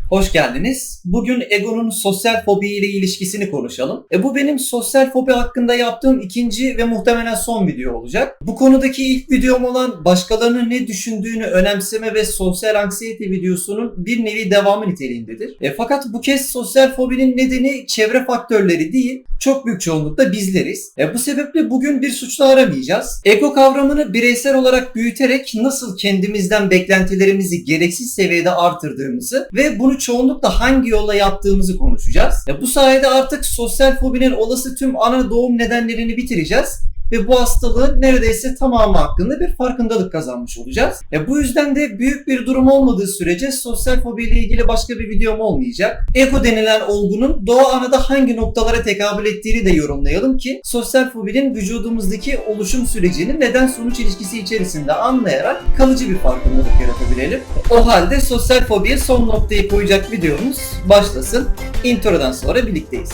Hoş geldiniz. Bugün egonun sosyal fobi ile ilişkisini konuşalım. Bu benim sosyal fobi hakkında yaptığım ikinci ve muhtemelen son video olacak. Bu konudaki ilk videom olan başkalarının ne düşündüğünü önemseme ve sosyal anksiyete videosunun bir nevi devamı niteliğindedir. Fakat bu kez sosyal fobinin nedeni çevre faktörleri değil, çok büyük çoğunlukla bizleriz. Bu sebeple bugün bir suçlu aramayacağız. Ego kavramını bireysel olarak büyüterek nasıl kendimizden beklentilerimizi gereksiz seviyede artırdığımızı ve bunu çoğunlukla hangi yolla yaptığımızı konuşacağız. Bu sayede artık sosyal fobinin olası tüm ana doğum nedenlerini bitireceğiz ve bu hastalığın neredeyse tamamı hakkında bir farkındalık kazanmış olacağız. Bu yüzden de büyük bir durum olmadığı sürece sosyal fobi ile ilgili başka bir videom olmayacak. Ego denilen olgunun doğa anada hangi noktalara tekabül ettiğini de yorumlayalım ki sosyal fobinin vücudumuzdaki oluşum sürecini neden sonuç ilişkisi içerisinde anlayarak kalıcı bir farkındalık yaratabilelim. O halde sosyal fobiye son noktayı koyacak videomuz başlasın. Introdan sonra birlikteyiz.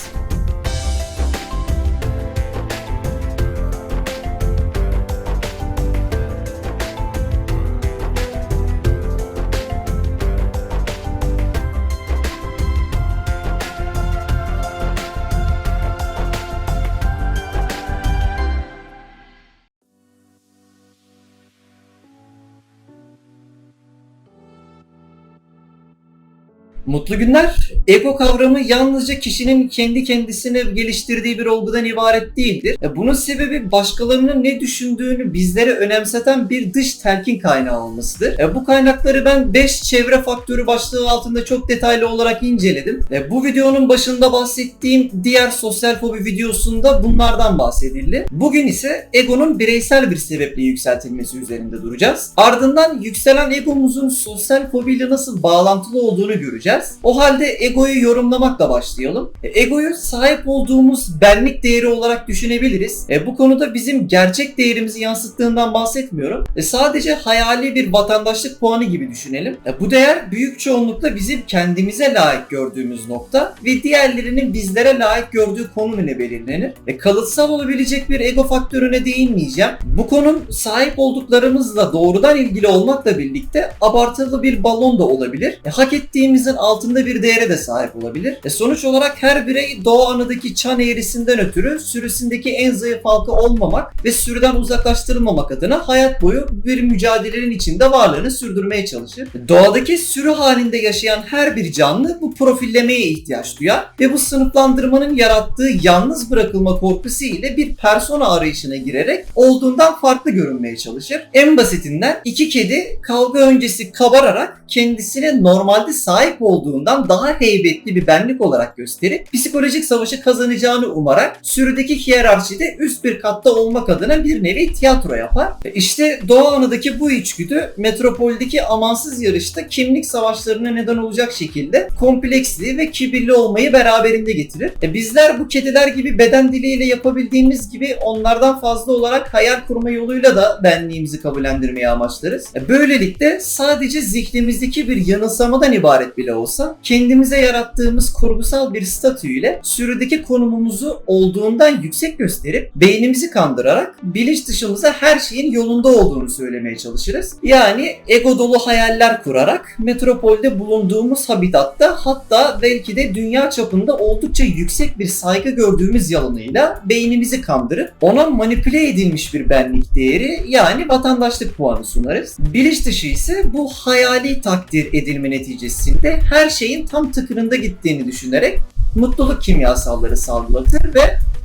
Mutlu günler. Ego kavramı yalnızca kişinin kendi kendisine geliştirdiği bir olgudan ibaret değildir. Bunun sebebi başkalarının ne düşündüğünü bizlere önemseten bir dış telkin kaynağı olmasıdır. Bu kaynakları ben 5 çevre faktörü başlığı altında çok detaylı olarak inceledim. Bu videonun başında bahsettiğim diğer sosyal fobi videosunda bunlardan bahsedildi. Bugün ise egonun bireysel bir sebeple yükseltilmesi üzerinde duracağız. Ardından yükselen egomuzun sosyal fobiyle nasıl bağlantılı olduğunu göreceğiz. O halde egoyu yorumlamakla başlayalım. Egoyu sahip olduğumuz benlik değeri olarak düşünebiliriz. Bu konuda bizim gerçek değerimizi yansıttığından bahsetmiyorum. Sadece hayali bir vatandaşlık puanı gibi düşünelim. Bu değer büyük çoğunlukla bizim kendimize layık gördüğümüz nokta ve diğerlerinin bizlere layık gördüğü konum ile belirlenir. Kalıtsal olabilecek bir ego faktörüne değinmeyeceğim. Bu konum sahip olduklarımızla doğrudan ilgili olmakla birlikte abartılı bir balon da olabilir. Hak ettiğimizin altında bir değere de sahip olabilir. Sonuç olarak her birey doğa anadaki çan eğrisinden ötürü sürüsündeki en zayıf halka olmamak ve sürüden uzaklaştırılmamak adına hayat boyu bir mücadelenin içinde varlığını sürdürmeye çalışır. Doğadaki sürü halinde yaşayan her bir canlı bu profillemeye ihtiyaç duyar ve bu sınıflandırmanın yarattığı yalnız bırakılma korkusu ile bir persona arayışına girerek olduğundan farklı görünmeye çalışır. En basitinden iki kedi kavga öncesi kabararak kendisine normalde sahip olduğundan daha heybetli bir benlik olarak gösterip psikolojik savaşı kazanacağını umarak sürüdeki hiyerarşide üst bir katta olmak adına bir nevi tiyatro yapar. İşte doğa anadaki bu içgüdü metropoldeki amansız yarışta kimlik savaşlarına neden olacak şekilde kompleksli ve kibirli olmayı beraberinde getirir. Bizler bu kediler gibi beden diliyle yapabildiğimiz gibi onlardan fazla olarak hayal kurma yoluyla da benliğimizi kabullendirmeyi amaçlarız. Böylelikle sadece zihnimizdeki bir yanılsamadan ibaret bile olsa kendimize yarattığımız kurgusal bir statüyle sürüdeki konumumuzu olduğundan yüksek gösterip beynimizi kandırarak bilinç dışımıza her şeyin yolunda olduğunu söylemeye çalışırız. Yani ego dolu hayaller kurarak metropolde bulunduğumuz habitatta hatta belki de dünya çapında oldukça yüksek bir saygı gördüğümüz yalanıyla beynimizi kandırıp ona manipüle edilmiş bir benlik değeri yani vatandaşlık puanı sunarız. Bilinç dışı ise bu hayali takdir edilme neticesinde her şeyin tam tıkırında gittiğini düşünerek mutluluk kimyasalları salgılatır ve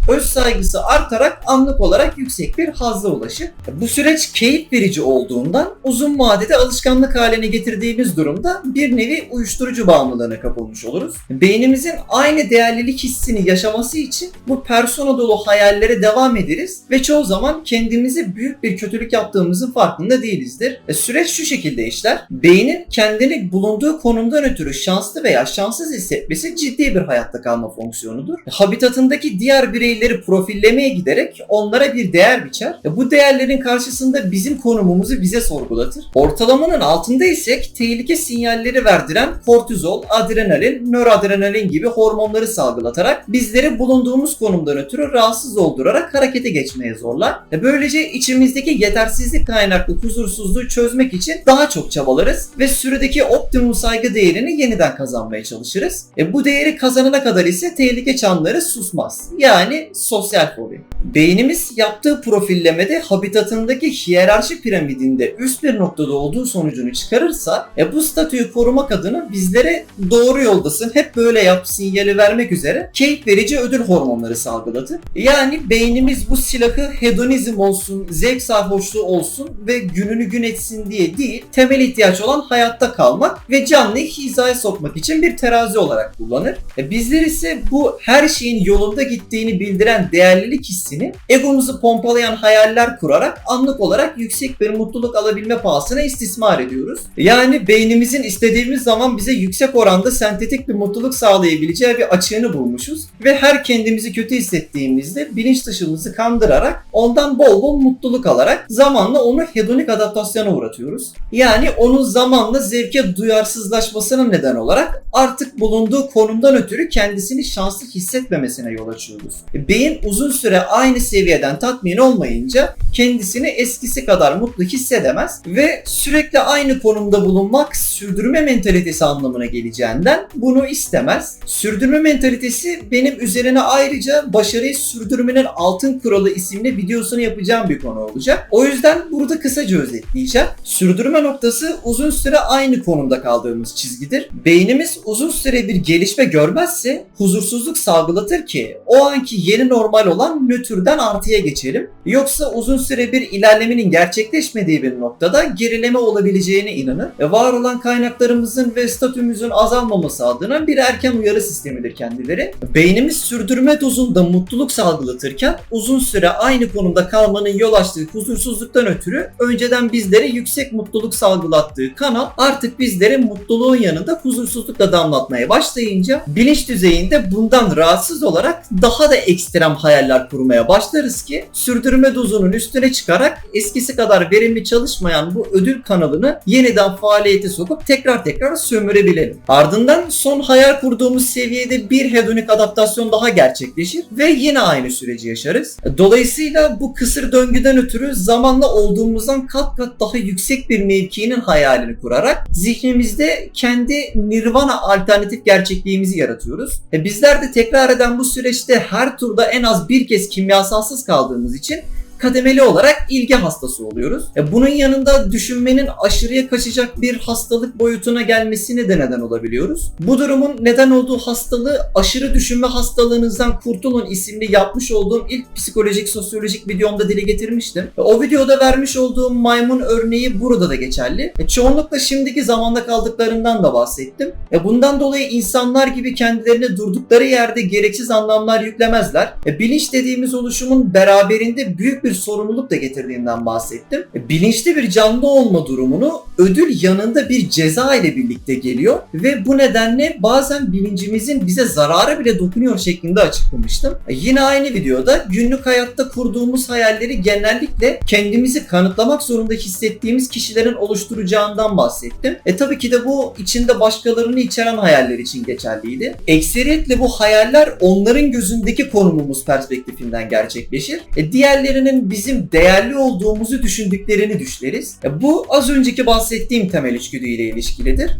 öz saygısı artarak anlık olarak yüksek bir hazza ulaşır. Bu süreç keyif verici olduğundan uzun vadede alışkanlık haline getirdiğimiz durumda bir nevi uyuşturucu bağımlılığına kapılmış oluruz. Beynimizin aynı değerlilik hissini yaşaması için bu persona dolu hayallere devam ederiz ve çoğu zaman kendimize büyük bir kötülük yaptığımızın farkında değilizdir. Süreç şu şekilde işler. Beynin kendini bulunduğu konumdan ötürü şanslı veya şanssız hissetmesi ciddi bir hayatta kalma fonksiyonudur. Habitatındaki diğer bireyler bireyleri profillemeye giderek onlara bir değer biçer. Bu değerlerin karşısında bizim konumumuzu bize sorgulatır. Ortalamanın altında isek tehlike sinyalleri verdiren kortizol, adrenalin, nöroadrenalin gibi hormonları salgılatarak bizleri bulunduğumuz konumdan ötürü rahatsız oldurarak harekete geçmeye zorlar. Böylece içimizdeki yetersizlik kaynaklı huzursuzluğu çözmek için daha çok çabalarız ve sürüdeki optimum saygı değerini yeniden kazanmaya çalışırız. Bu değeri kazanana kadar ise tehlike çanları susmaz. Yani sosyal fobi. Beynimiz yaptığı profillemede habitatındaki hiyerarşi piramidinde üst bir noktada olduğu sonucunu çıkarırsa bu statüyü korumak adına bizlere doğru yoldasın, hep böyle yap sinyali vermek üzere keyif verici ödül hormonları salgılatır. Yani beynimiz bu silahı hedonizm olsun, zevk sarhoşluğu olsun ve gününü gün etsin diye değil, temel ihtiyaç olan hayatta kalmak ve canlıyı hizaya sokmak için bir terazi olarak kullanır. Bizler ise bu her şeyin yolunda gittiğini bildiren değerlilik hissini egomuzu pompalayan hayaller kurarak anlık olarak yüksek bir mutluluk alabilme pahasına istismar ediyoruz. Yani beynimizin istediğimiz zaman bize yüksek oranda sentetik bir mutluluk sağlayabileceği bir açığını bulmuşuz ve her kendimizi kötü hissettiğimizde bilinç dışımızı kandırarak ondan bol bol mutluluk alarak zamanla onu hedonik adaptasyona uğratıyoruz. Yani onun zamanla zevke duyarsızlaşmasına neden olarak artık bulunduğu konumdan ötürü kendisini şanslı hissetmemesine yol açıyoruz. Beyin uzun süre aynı seviyeden tatmin olmayınca kendisini eskisi kadar mutlu hissedemez ve sürekli aynı konumda bulunmak sürdürme mentalitesi anlamına geleceğinden bunu istemez. Sürdürme mentalitesi benim üzerine ayrıca başarıyı sürdürmenin altın kuralı isimli videosunu yapacağım bir konu olacak. O yüzden burada kısaca özetleyeceğim. Sürdürme noktası uzun süre aynı konumda kaldığımız çizgidir. Beynimiz uzun süre bir gelişme görmezse huzursuzluk salgılatır ki o anki yeni normal olan nötrden artıya geçelim. Yoksa uzun süre bir ilerlemenin gerçekleşmediği bir noktada gerileme olabileceğine inanır. Var olan kaynaklarımızın ve statümüzün azalmaması adına bir erken uyarı sistemidir kendileri. Beynimiz sürdürme dozunda mutluluk salgılatırken uzun süre aynı konumda kalmanın yol açtığı huzursuzluktan ötürü önceden bizlere yüksek mutluluk salgılattığı kanal artık bizlere mutluluğun yanında huzursuzlukla damlatmaya başlayınca bilinç düzeyinde bundan rahatsız olarak daha da ekstrem hayaller kurmaya başlarız ki sürdürme dozunun üstüne çıkarak eskisi kadar verimli çalışmayan bu ödül kanalını yeniden faaliyete sokup tekrar sömürebilelim. Ardından son hayal kurduğumuz seviyede bir hedonik adaptasyon daha gerçekleşir ve yine aynı süreci yaşarız. Dolayısıyla bu kısır döngüden ötürü zamanla olduğumuzdan kat kat daha yüksek bir mevkinin hayalini kurarak zihnimizde kendi nirvana alternatif gerçekliğimizi yaratıyoruz. Bizler de tekrar eden bu süreçte her turda en az bir kez kimyasalsız kaldığımız için kademeli olarak ilgi hastası oluyoruz. Bunun yanında düşünmenin aşırıya kaçacak bir hastalık boyutuna gelmesine de neden olabiliyoruz. Bu durumun neden olduğu hastalığı aşırı düşünme hastalığınızdan kurtulun isimli yapmış olduğum ilk psikolojik sosyolojik videomda dile getirmiştim. O videoda vermiş olduğum maymun örneği burada da geçerli. Çoğunlukla şimdiki zamanda kaldıklarından da bahsettim. Bundan dolayı insanlar gibi kendilerine durdukları yerde gereksiz anlamlar yüklemezler. Bilinç dediğimiz oluşumun beraberinde büyük bir sorumluluk da getirdiğinden bahsettim. Bilinçli bir canlı olma durumunu ödül yanında bir ceza ile birlikte geliyor ve bu nedenle bazen bilincimizin bize zararı bile dokunuyor şeklinde açıklamıştım. Yine aynı videoda günlük hayatta kurduğumuz hayalleri genellikle kendimizi kanıtlamak zorunda hissettiğimiz kişilerin oluşturacağından bahsettim. Tabii ki de bu içinde başkalarını içeren hayaller için geçerliydi. Ekseriyetle bu hayaller onların gözündeki konumumuz perspektifinden gerçekleşir. Diğerlerinin bizim değerli olduğumuzu düşündüklerini düşleriz. Bu az önceki bahsettiğim temel içgüdüyle ilişkilidir.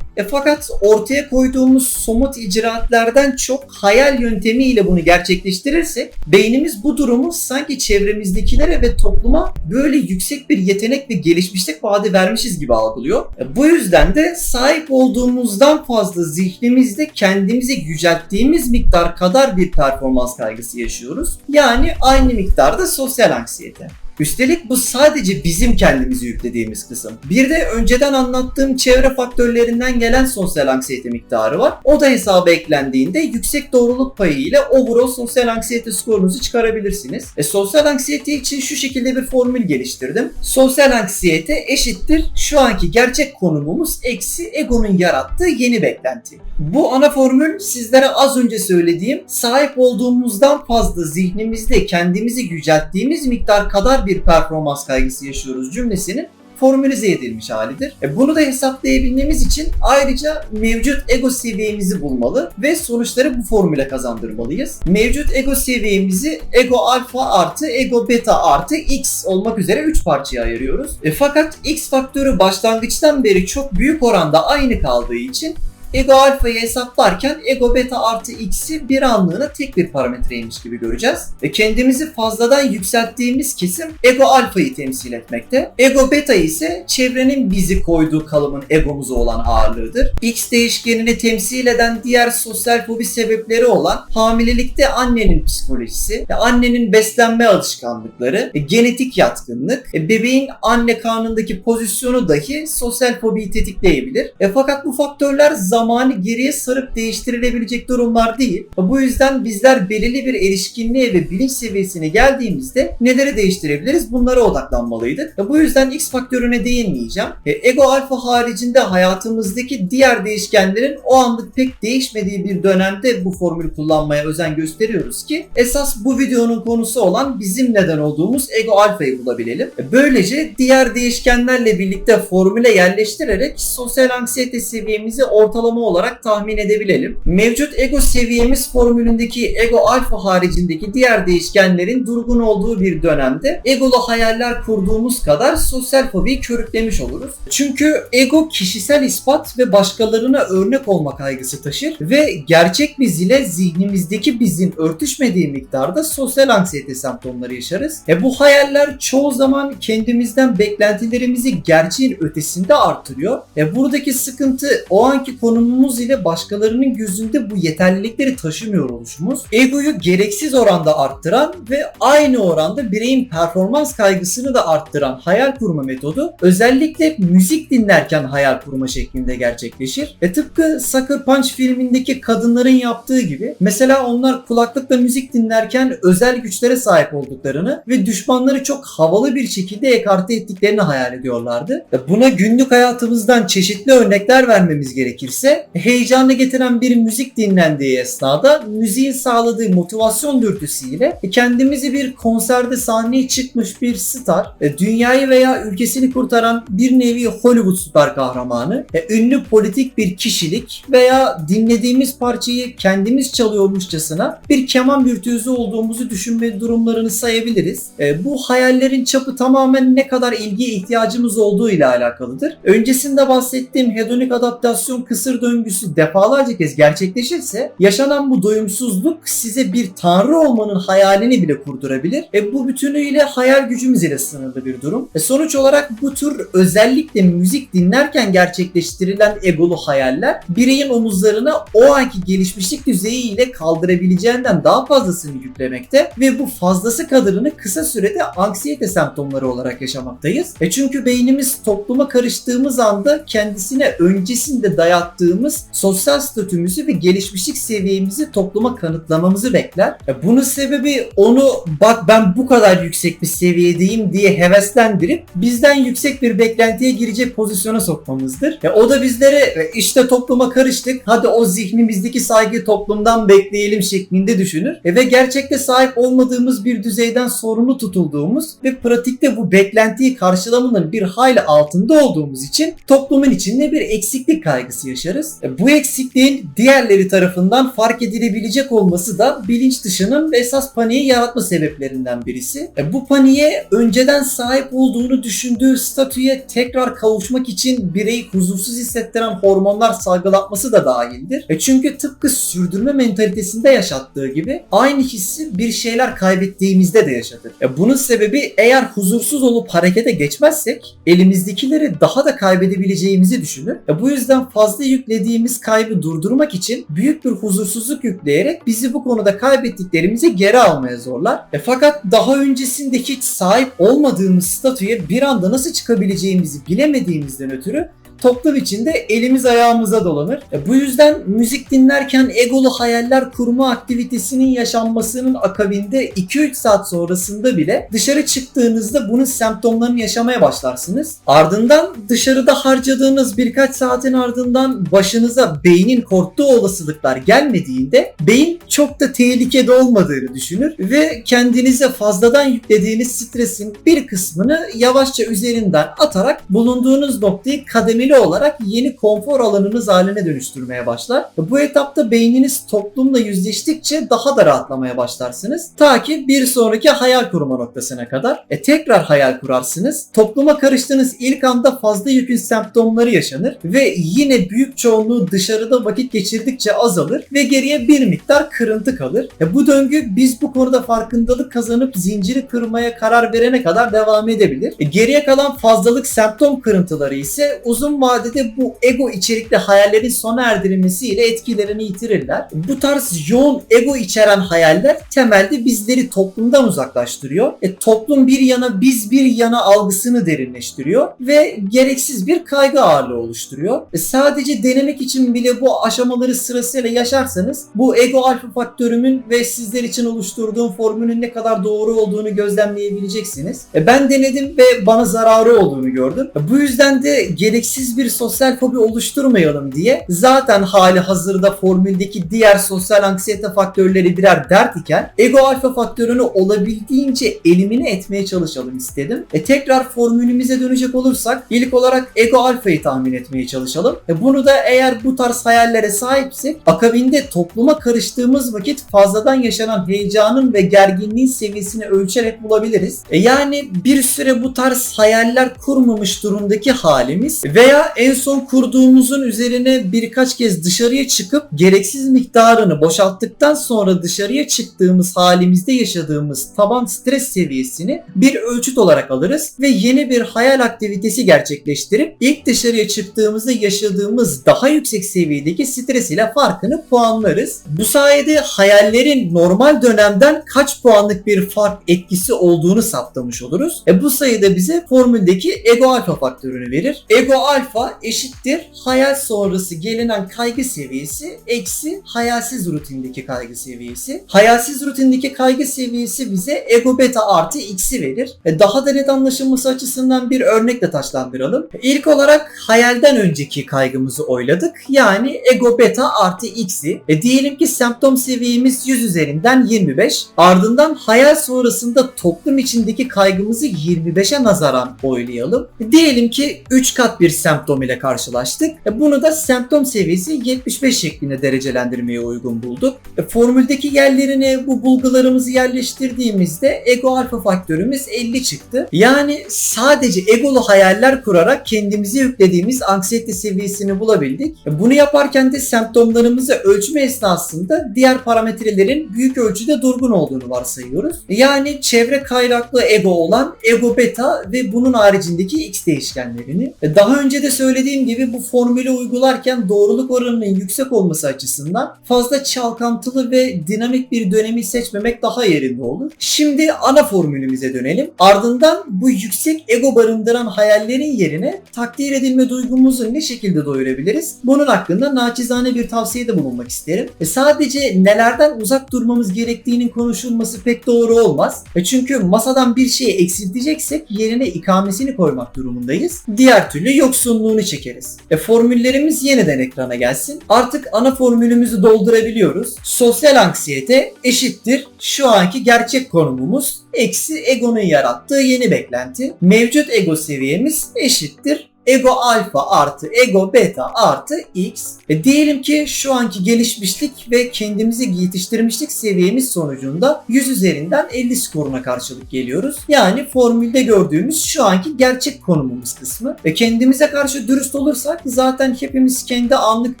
Fakat ortaya koyduğumuz somut icraatlerden çok hayal yöntemiyle bunu gerçekleştirirsek beynimiz bu durumu sanki çevremizdekilere ve topluma böyle yüksek bir yetenek ve gelişmişlik vaadi vermişiz gibi algılıyor. Bu yüzden de sahip olduğumuzdan fazla zihnimizde kendimizi yücelttiğimiz miktar kadar bir performans kaygısı yaşıyoruz. Yani aynı miktarda sosyal anksiyete. Üstelik bu sadece bizim kendimizi yüklediğimiz kısım. Bir de önceden anlattığım çevre faktörlerinden gelen sosyal anksiyete miktarı var. O da hesaba eklendiğinde yüksek doğruluk payı ile overall sosyal anksiyete skorunuzu çıkarabilirsiniz. Sosyal anksiyete için şu şekilde bir formül geliştirdim. Sosyal anksiyete eşittir şu anki gerçek konumumuz eksi egonun yarattığı yeni beklenti. Bu ana formül sizlere az önce söylediğim sahip olduğumuzdan fazla zihnimizde kendimizi yücelttiğimiz miktar kadar bir performans kaygısı yaşıyoruz cümlesinin formülize edilmiş halidir. Bunu da hesaplayabilmemiz için ayrıca mevcut ego seviyemizi bulmalı ve sonuçları bu formüle kazandırmalıyız. Mevcut ego seviyemizi ego alfa artı ego beta artı x olmak üzere 3 parçaya ayırıyoruz. Fakat x faktörü başlangıçtan beri çok büyük oranda aynı kaldığı için ego alfayı hesaplarken ego beta artı x'i bir anlığına tek bir parametreymiş gibi göreceğiz. Kendimizi fazladan yükselttiğimiz kesim ego alfayı temsil etmekte. Ego beta ise çevrenin bizi koyduğu kalıbın egomuza olan ağırlığıdır. X değişkenini temsil eden diğer sosyal fobi sebepleri olan hamilelikte annenin psikolojisi, annenin beslenme alışkanlıkları, genetik yatkınlık, bebeğin anne karnındaki pozisyonu dahi sosyal fobiyi tetikleyebilir. Fakat bu faktörler zamanı geriye sarıp değiştirilebilecek durumlar değil. Bu yüzden bizler belirli bir erişkinliğe ve bilinç seviyesine geldiğimizde neleri değiştirebiliriz? Bunlara odaklanmalıydık. Bu yüzden X faktörüne değinmeyeceğim. Ego alfa haricinde hayatımızdaki diğer değişkenlerin o anlık pek değişmediği bir dönemde bu formülü kullanmaya özen gösteriyoruz ki esas bu videonun konusu olan bizim neden olduğumuz ego alfayı bulabilelim. Böylece diğer değişkenlerle birlikte formüle yerleştirerek sosyal anksiyete seviyemizi ortalama olarak tahmin edebilelim. Mevcut ego seviyemiz formülündeki ego alfa haricindeki diğer değişkenlerin durgun olduğu bir dönemde egolu hayaller kurduğumuz kadar sosyal fobiyi körüklemiş oluruz. Çünkü ego kişisel ispat ve başkalarına örnek olma kaygısı taşır ve gerçek biz ile zihnimizdeki bizim örtüşmediği miktarda sosyal anksiyete semptomları yaşarız. Bu hayaller çoğu zaman kendimizden beklentilerimizi gerçeğin ötesinde artırıyor. Buradaki sıkıntı o anki konumumuz ile başkalarının gözünde bu yeterlilikleri taşımıyor oluşumuz. Egoyu gereksiz oranda arttıran ve aynı oranda bireyin performans kaygısını da arttıran hayal kurma metodu özellikle müzik dinlerken hayal kurma şeklinde gerçekleşir. Tıpkı Sucker Punch filmindeki kadınların yaptığı gibi. Mesela onlar kulaklıkla müzik dinlerken özel güçlere sahip olduklarını ve düşmanları çok havalı bir şekilde ekarte ettiklerini hayal ediyorlardı. Buna günlük hayatımızdan çeşitli örnekler vermemiz gerekirse heyecanı getiren bir müzik dinlendiği esnada müziğin sağladığı motivasyon dürtüsüyle kendimizi bir konserde sahneye çıkmış bir star, dünyayı veya ülkesini kurtaran bir nevi Hollywood süper kahramanı, ünlü politik bir kişilik veya dinlediğimiz parçayı kendimiz çalıyormuşçasına bir keman virtüözü olduğumuzu düşünme durumlarını sayabiliriz. Bu hayallerin çapı tamamen ne kadar ilgiye ihtiyacımız olduğu ile alakalıdır. Öncesinde bahsettiğim hedonik adaptasyon kısır döngüsü defalarca kez gerçekleşirse yaşanan bu doyumsuzluk size bir tanrı olmanın hayalini bile kurdurabilir. Bu bütünüyle hayal gücümüz ile sınırlı bir durum. Sonuç olarak bu tür özellikle müzik dinlerken gerçekleştirilen egolu hayaller bireyin omuzlarına o anki gelişmişlik düzeyiyle kaldırabileceğinden daha fazlasını yüklemekte ve bu fazlası kadarını kısa sürede anksiyete semptomları olarak yaşamaktayız. Çünkü beynimiz topluma karıştığımız anda kendisine öncesinde dayattığımız sosyal statümüzü ve gelişmişlik seviyemizi topluma kanıtlamamızı bekler. Bunun sebebi onu bak ben bu kadar yüksek bir seviyedeyim diye heveslendirip bizden yüksek bir beklentiye girecek pozisyona sokmamızdır. O da bizlere işte topluma karıştık, hadi o zihnimizdeki saygı toplumdan bekleyelim şeklinde düşünür ve gerçekte sahip olmadığımız bir düzeyden sorumlu tutulduğumuz ve pratikte bu beklentiyi karşılamanın bir hayli altında olduğumuz için toplumun içinde bir eksiklik kaygısı yaşarız. Bu eksikliğin diğerleri tarafından fark edilebilecek olması da bilinç dışının esas paniği yaratma sebeplerinden birisi. Bu paniğe önceden sahip olduğunu düşündüğü statüye tekrar kavuşmak için bireyi huzursuz hissettiren hormonlar salgılatması da dahildir. Çünkü tıpkı sürdürme mentalitesinde yaşattığı gibi aynı hissi bir şeyler kaybettiğimizde de yaşatır. Bunun sebebi eğer huzursuz olup harekete geçmezsek elimizdekileri daha da kaybedebileceğimizi düşünür. Bu yüzden fazla yük yüklediğimiz kaybı durdurmak için büyük bir huzursuzluk yükleyerek bizi bu konuda kaybettiklerimizi geri almaya zorlar. Fakat daha öncesinde hiç sahip olmadığımız statüye bir anda nasıl çıkabileceğimizi bilemediğimizden ötürü toplum içinde elimiz ayağımıza dolanır. Bu yüzden müzik dinlerken egolu hayaller kurma aktivitesinin yaşanmasının akabinde 2-3 saat sonrasında bile dışarı çıktığınızda bunun semptomlarını yaşamaya başlarsınız. Ardından dışarıda harcadığınız birkaç saatin ardından başınıza beynin korktuğu olasılıklar gelmediğinde beyin çok da tehlikede olmadığını düşünür ve kendinize fazladan yüklediğiniz stresin bir kısmını yavaşça üzerinden atarak bulunduğunuz noktayı kademeli olarak yeni konfor alanınız haline dönüştürmeye başlar. Bu etapta beyniniz toplumla yüzleştikçe daha da rahatlamaya başlarsınız. Ta ki bir sonraki hayal kurma noktasına kadar. Tekrar hayal kurarsınız. Topluma karıştığınız ilk anda fazla yükün semptomları yaşanır ve yine büyük çoğunluğu dışarıda vakit geçirdikçe azalır ve geriye bir miktar kırıntı kalır. Bu döngü biz bu konuda farkındalık kazanıp zinciri kırmaya karar verene kadar devam edebilir. Geriye kalan fazlalık semptom kırıntıları ise uzun vadede bu ego içerikli hayallerin sona erdirilmesiyle etkilerini yitirirler. Bu tarz yoğun ego içeren hayaller temelde bizleri toplumdan uzaklaştırıyor. Toplum bir yana biz bir yana algısını derinleştiriyor ve gereksiz bir kaygı ağırlığı oluşturuyor. Sadece denemek için bile bu aşamaları sırasıyla yaşarsanız bu ego alfa faktörümün ve sizler için oluşturduğum formülün ne kadar doğru olduğunu gözlemleyebileceksiniz. Ben denedim ve bana zararı olduğunu gördüm. Bu yüzden de gereksiz bir sosyal fobi oluşturmayalım diye zaten hali hazırda formüldeki diğer sosyal anksiyete faktörleri birer dert iken ego alfa faktörünü olabildiğince elimine etmeye çalışalım istedim. Tekrar formülümüze dönecek olursak ilk olarak ego alfayı tahmin etmeye çalışalım. Bunu da eğer bu tarz hayallere sahipsek akabinde topluma karıştığımız vakit fazladan yaşanan heyecanın ve gerginliğin seviyesini ölçerek bulabiliriz. Yani bir süre bu tarz hayaller kurmamış durumdaki halimiz veya en son kurduğumuzun üzerine birkaç kez dışarıya çıkıp gereksiz miktarını boşalttıktan sonra dışarıya çıktığımız halimizde yaşadığımız taban stres seviyesini bir ölçüt olarak alırız ve yeni bir hayal aktivitesi gerçekleştirip ilk dışarıya çıktığımızda yaşadığımız daha yüksek seviyedeki stres ile farkını puanlarız. Bu sayede hayallerin normal dönemden kaç puanlık bir fark etkisi olduğunu saptamış oluruz. Bu sayıda bize formüldeki ego alfa faktörünü verir. Ego alfa eşittir hayal sonrası gelinen kaygı seviyesi eksi hayalsiz rutindeki kaygı seviyesi. Hayalsiz rutindeki kaygı seviyesi bize ego beta artı x'i verir. Daha da net anlaşılması açısından bir örnekle taşlandıralım. İlk olarak hayalden önceki kaygımızı oyladık. Yani ego beta artı x'i. Diyelim ki semptom seviyemiz 100 üzerinden 25. Ardından hayal sonrasında toplum içindeki kaygımızı 25'e nazaran oylayalım. Diyelim ki 3 kat bir semptom ile karşılaştık. Bunu da semptom seviyesi 75 şeklinde derecelendirmeye uygun bulduk. Formüldeki yerlerine bu bulgularımızı yerleştirdiğimizde ego alfa faktörümüz 50 çıktı. Yani sadece egolu hayaller kurarak kendimize yüklediğimiz anksiyete seviyesini bulabildik. Bunu yaparken de semptomlarımızı ölçme esnasında diğer parametrelerin büyük ölçüde durgun olduğunu varsayıyoruz. Yani çevre kaynaklı ego olan ego beta ve bunun haricindeki x değişkenlerini. Daha önce de söylediğim gibi bu formülü uygularken doğruluk oranının yüksek olması açısından fazla çalkantılı ve dinamik bir dönemi seçmemek daha yerinde olur. Şimdi ana formülümüze dönelim. Ardından bu yüksek ego barındıran hayallerin yerine takdir edilme duygumuzu ne şekilde doyurabiliriz? Bunun hakkında naçizane bir tavsiyede bulunmak isterim. Sadece nelerden uzak durmamız gerektiğinin konuşulması pek doğru olmaz. Çünkü masadan bir şeyi eksilteceksek yerine ikamesini koymak durumundayız. Diğer türlü yoksunluğunu çekeriz. Formüllerimiz yeniden ekrana gelsin. Artık ana formülümüzü doldurabiliyoruz. Sosyal anksiyete eşittir şu anki gerçek konumumuz eksi egonun yarattığı yeni beklenti. Mevcut ego seviyemiz eşittir ego alfa artı ego beta artı x. Diyelim ki şu anki gelişmişlik ve kendimizi yetiştirmişlik seviyemiz sonucunda 100 üzerinden 50 skoruna karşılık geliyoruz. Yani formülde gördüğümüz şu anki gerçek konumumuz kısmı. Ve kendimize karşı dürüst olursak zaten hepimiz kendi anlık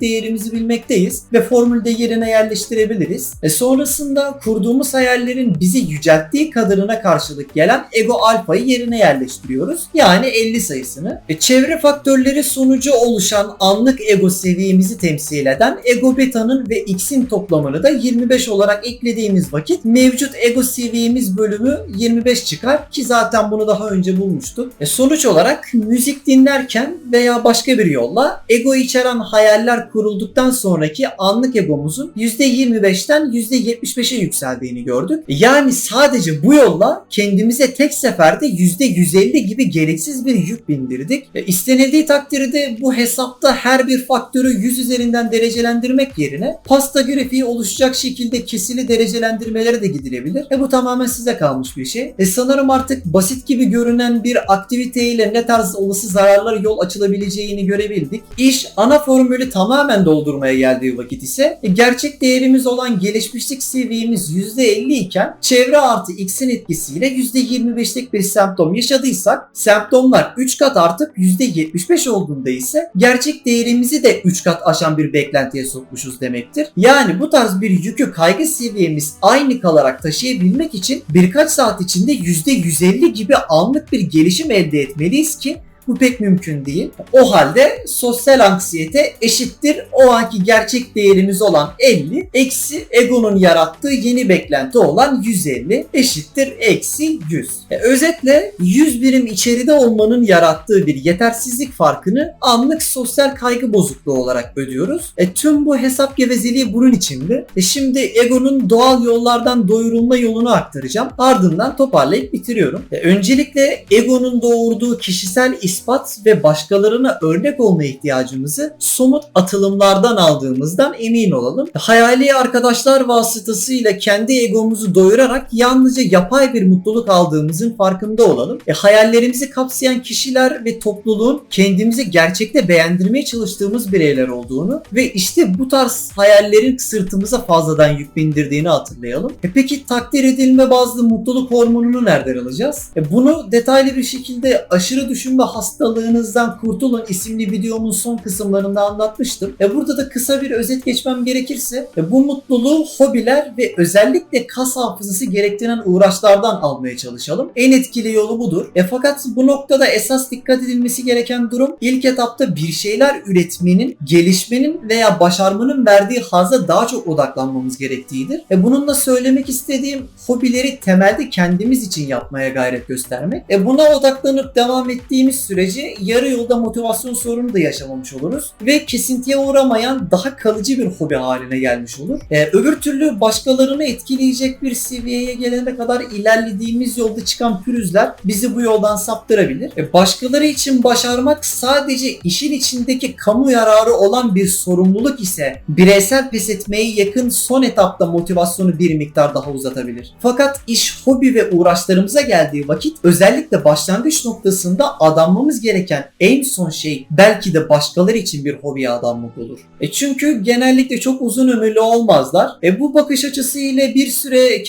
değerimizi bilmekteyiz ve formülde yerine yerleştirebiliriz. Sonrasında kurduğumuz hayallerin bizi yücelttiği kadarına karşılık gelen ego alfayı yerine yerleştiriyoruz. Yani 50 sayısını. Çevre Çevre faktörleri sonucu oluşan anlık ego seviyemizi temsil eden ego beta'nın ve x'in toplamını da 25 olarak eklediğimiz vakit mevcut ego seviyemiz bölümü 25 çıkar ki zaten bunu daha önce bulmuştuk. Sonuç olarak müzik dinlerken veya başka bir yolla ego içeren hayaller kurulduktan sonraki anlık egomuzun %25'ten %75'e yükseldiğini gördük. Yani sadece bu yolla kendimize tek seferde %150 gibi gereksiz bir yük bindirdik. İstenildiği takdirde bu hesapta her bir faktörü 100 üzerinden derecelendirmek yerine pasta grafiği oluşacak şekilde kesili derecelendirmelere de gidilebilir. Bu tamamen size kalmış bir şey. Sanırım artık basit gibi görünen bir aktiviteyle ne tarz olası zararlara yol açılabileceğini görebildik. İş ana formülü tamamen doldurmaya geldiği vakit ise gerçek değerimiz olan gelişmişlik seviyemiz %50 iken çevre artı x'in etkisiyle %25'lik bir semptom yaşadıysak semptomlar 3 kat artıp %75 olduğunda ise gerçek değerimizi de 3 kat aşan bir beklentiye sokmuşuz demektir. Yani bu tarz bir yükü kaygı seviyemiz aynı kalarak taşıyabilmek için birkaç saat içinde %150 gibi anlık bir gelişim elde etmeliyiz ki bu pek mümkün değil. O halde sosyal anksiyete eşittir o anki gerçek değerimiz olan 50 eksi egonun yarattığı yeni beklenti olan 150 eşittir eksi 100. Özetle 100 birim içeride olmanın yarattığı bir yetersizlik farkını anlık sosyal kaygı bozukluğu olarak ödüyoruz. Tüm bu hesap gevezeliği bunun içindi. Şimdi egonun doğal yollardan doyurulma yolunu aktaracağım. Ardından toparlayıp bitiriyorum. Öncelikle egonun doğurduğu kişisel ispat ve başkalarına örnek olma ihtiyacımızı somut atılımlardan aldığımızdan emin olalım. Hayali arkadaşlar vasıtasıyla kendi egomuzu doyurarak yalnızca yapay bir mutluluk aldığımızın farkında olalım. Hayallerimizi kapsayan kişiler ve topluluğun kendimizi gerçekte beğendirmeye çalıştığımız bireyler olduğunu ve işte bu tarz hayallerin sırtımıza fazladan yük bindirdiğini hatırlayalım. Peki takdir edilme bazlı mutluluk hormonunu nereden alacağız? Bunu detaylı bir şekilde Aşırı Düşünme Hastalığınızdan Kurtulun isimli videomun son kısımlarında anlatmıştım. Burada da kısa bir özet geçmem gerekirse bu mutluluğu hobiler ve özellikle kas hafızası gerektiren uğraşlardan almaya çalışalım. En etkili yolu budur. Fakat bu noktada esas dikkat edilmesi gereken durum ilk etapta bir şeyler üretmenin, gelişmenin veya başarmanın verdiği hazza daha çok odaklanmamız gerektiğidir. Bununla söylemek istediğim hobileri temelde kendimiz için yapmaya gayret göstermek. Buna odaklanıp devam ettiğimiz sürece yarı yolda motivasyon sorunu da yaşamamış oluruz ve kesintiye uğramayan daha kalıcı bir hobi haline gelmiş olur. Öbür türlü başkalarını etkileyecek bir seviyeye gelene kadar ilerlediğimiz yolda çıkan pürüzler bizi bu yoldan saptırabilir. Başkaları için başarmak sadece işin içindeki kamu yararı olan bir sorumluluk ise bireysel pes etmeye yakın son etapta motivasyonu bir miktar daha uzatabilir. Fakat iş hobi ve uğraşlarımıza geldiği vakit özellikle başlangıç noktasında adanmamız gereken en son şey belki de başkaları için bir hobiye adanmak olur. Çünkü genellikle çok uzun ömürlü olmazlar. Bu bakış açısı ile bir süre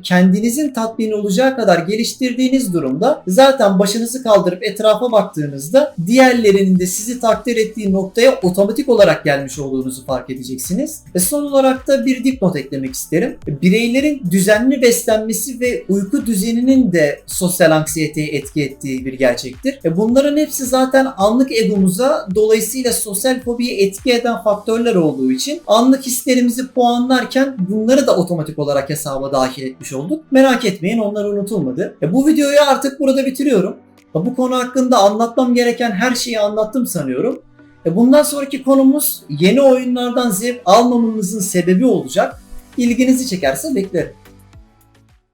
kendinizin tatmini olacağı kadar geliştirdiğiniz durumda zaten başınızı kaldırıp etrafa baktığınızda diğerlerinin de sizi takdir ettiği noktaya otomatik olarak gelmiş olduğunuzu fark edeceksiniz. Son olarak da bir dipnot eklemek isterim. Bireylerin düzenli beslenmesi ve uyku düzeninin de sosyal anksiyeteye etki ettiği bir gerçektir. Bunların hepsi zaten anlık egomuza dolayısıyla sosyal fobiye etki eden faktörler olduğu için anlık hislerimizi puanlarken bunları da otomatik olarak hesaba dahil etmiş olduk. Merak etmeyin, onlar unutulmadı. Bu videoyu artık burada bitiriyorum. Bu konu hakkında anlatmam gereken her şeyi anlattım sanıyorum. Bundan sonraki konumuz yeni oyunlardan zevk almamanızın sebebi olacak. İlginizi çekerse beklerim.